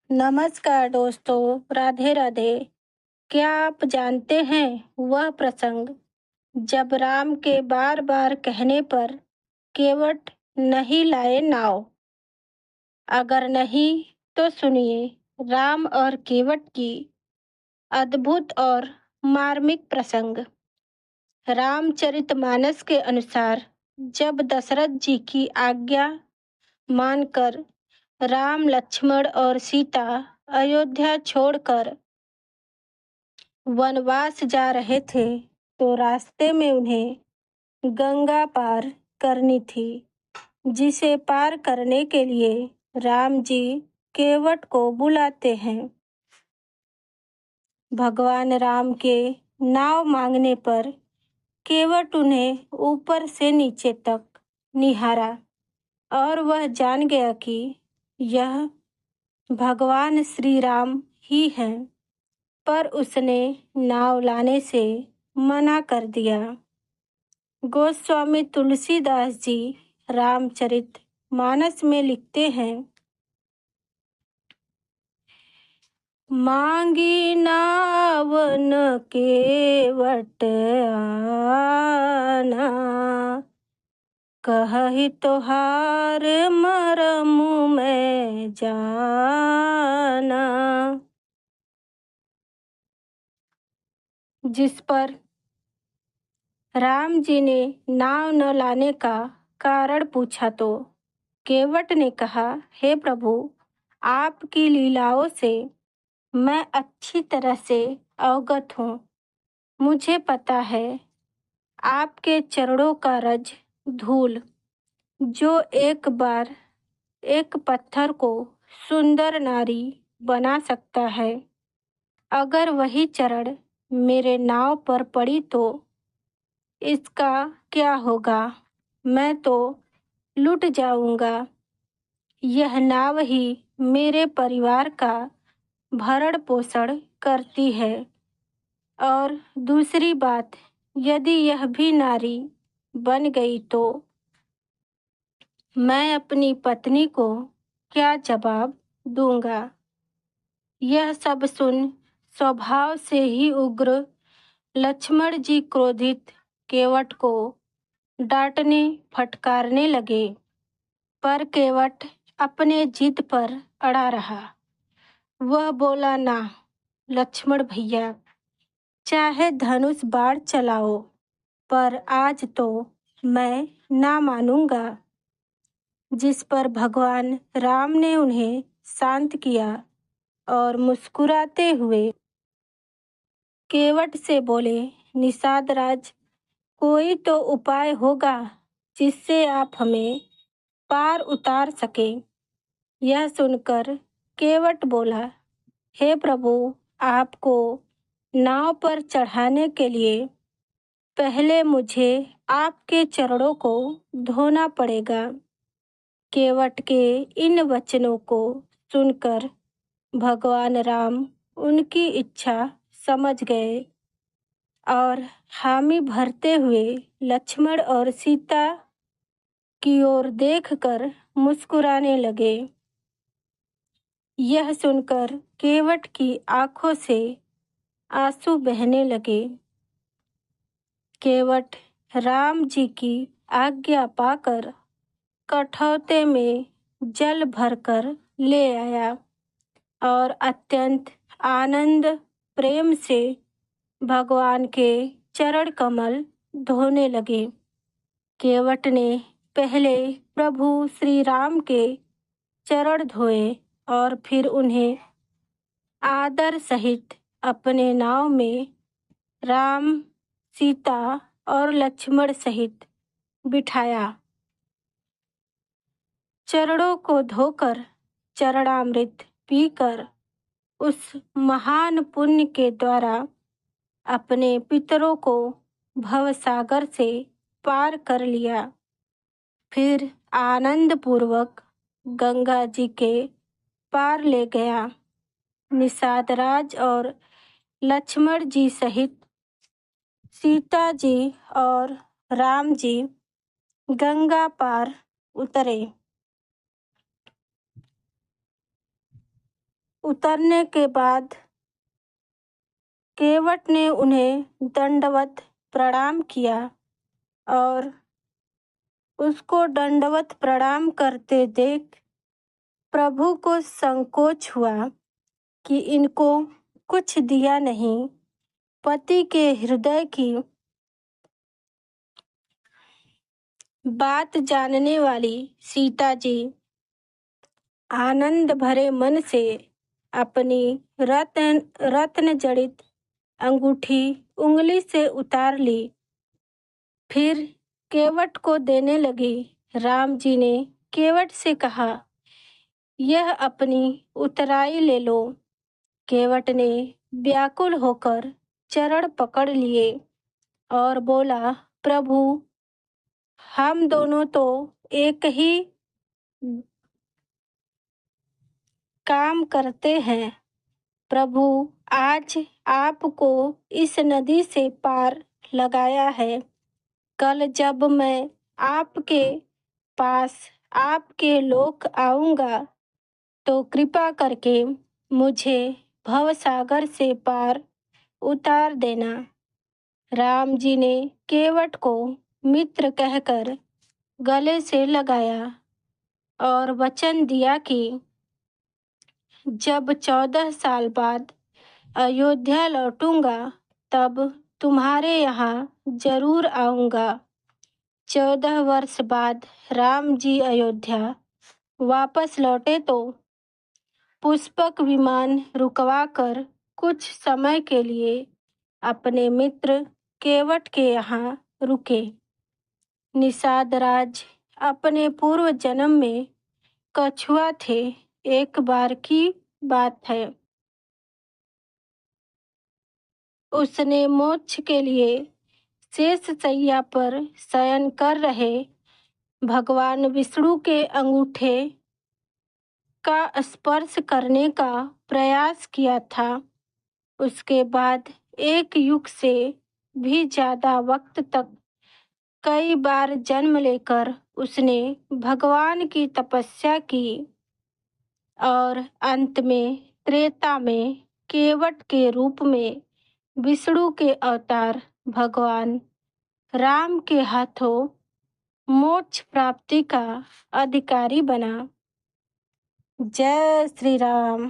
नमस्कार दोस्तों, राधे राधे। क्या आप जानते हैं वह प्रसंग जब राम के बार बार कहने पर केवट नहीं लाए नाव? अगर नहीं तो सुनिए राम और केवट की अद्भुत और मार्मिक प्रसंग। रामचरितमानस के अनुसार जब दशरथ जी की आज्ञा मानकर राम, लक्ष्मण और सीता अयोध्या छोड़कर वनवास जा रहे थे तो रास्ते में उन्हें गंगा पार करनी थी, जिसे पार करने के लिए राम जी केवट को बुलाते हैं। भगवान राम के नाव मांगने पर केवट उन्हें ऊपर से नीचे तक निहारा और वह जान गया कि यह भगवान श्री राम ही हैं, पर उसने नाव लाने से मना कर दिया। गोस्वामी तुलसीदास जी रामचरित मानस में लिखते हैं, मांगी नाव न केवट आना, कहहि तोहार मरम मैं जाना। जिस पर राम जी ने नाव न लाने का कारण पूछा तो केवट ने कहा, हे प्रभु, आपकी लीलाओं से मैं अच्छी तरह से अवगत हूँ। मुझे पता है आपके चरणों का रज धूल, जो एक बार एक पत्थर को सुंदर नारी बना सकता है, अगर वही चरण मेरे नाव पर पड़ी तो इसका क्या होगा? मैं तो लुट जाऊंगा। यह नाव ही मेरे परिवार का भरण पोषण करती है, और दूसरी बात, यदि यह भी नारी बन गई तो मैं अपनी पत्नी को क्या जवाब दूंगा? यह सब सुन स्वभाव से ही उग्र लक्ष्मण जी क्रोधित केवट को डांटने फटकारने लगे, पर केवट अपने जिद पर अड़ा रहा। वह बोला, ना लक्ष्मण भैया, चाहे धनुष बाण चलाओ, पर आज तो मैं ना मानूंगा। जिस पर भगवान राम ने उन्हें शांत किया और मुस्कुराते हुए केवट से बोले, निषाद राज, कोई तो उपाय होगा जिससे आप हमें पार उतार सके। यह सुनकर केवट बोला, हे प्रभु, आपको नाव पर चढ़ाने के लिए पहले मुझे आपके चरणों को धोना पड़ेगा। केवट के इन वचनों को सुनकर भगवान राम उनकी इच्छा समझ गए और हामी भरते हुए लक्ष्मण और सीता की ओर देखकर मुस्कुराने लगे। यह सुनकर केवट की आंखों से आंसू बहने लगे। केवट राम जी की आज्ञा पाकर कठौते में जल भरकर ले आया और अत्यंत आनंद प्रेम से भगवान के चरण कमल धोने लगे। केवट ने पहले प्रभु श्री राम के चरण धोए और फिर उन्हें आदर सहित अपने नाव में राम, सीता और लक्ष्मण सहित बिठाया। चरणों को धोकर चरणामृत पीकर उस महान पुण्य के द्वारा अपने पितरों को भवसागर से पार कर लिया। फिर आनंद पूर्वक गंगा जी के पार ले गया। निषाद राज और लक्ष्मण जी सहित सीता जी और राम जी गंगा पार उतरे। उतरने के बाद केवट ने उन्हें दंडवत प्रणाम किया और उसको दंडवत प्रणाम करते देख प्रभु को संकोच हुआ कि इनको कुछ दिया नहीं। पति के हृदय की बात जानने वाली सीता जी आनंद भरे मन से अपनी रत्न जड़ित अंगूठी उंगली से उतार ली, फिर केवट को देने लगी। राम जी ने केवट से कहा, यह अपनी उतराई ले लो। केवट ने व्याकुल होकर चरण पकड़ लिए और बोला, प्रभु, हम दोनों तो एक ही काम करते हैं। प्रभु, आज आपको इस नदी से पार लगाया है। कल जब मैं आपके पास आपके लोक आऊंगा तो कृपा करके मुझे भवसागर से पार उतार देना। राम जी ने केवट को मित्र कहकर गले से लगाया और वचन दिया कि जब 14 साल बाद अयोध्या लौटूंगा तब तुम्हारे यहाँ जरूर आऊंगा। 14 वर्ष बाद राम जी अयोध्या वापस लौटे तो पुष्पक विमान रुकवाकर कुछ समय के लिए अपने मित्र केवट के यहाँ रुके। निषाद राज अपने पूर्व जन्म में कछुआ थे। एक बार की बात है, उसने मोक्ष के लिए शेष शैया पर शयन कर रहे भगवान विष्णु के अंगूठे का स्पर्श करने का प्रयास किया था। उसके बाद 1 युग से भी ज्यादा वक्त तक कई बार जन्म लेकर उसने भगवान की तपस्या की और अंत में त्रेता में केवट के रूप में विष्णु के अवतार भगवान राम के हाथों मोक्ष प्राप्ति का अधिकारी बना। जय श्री राम।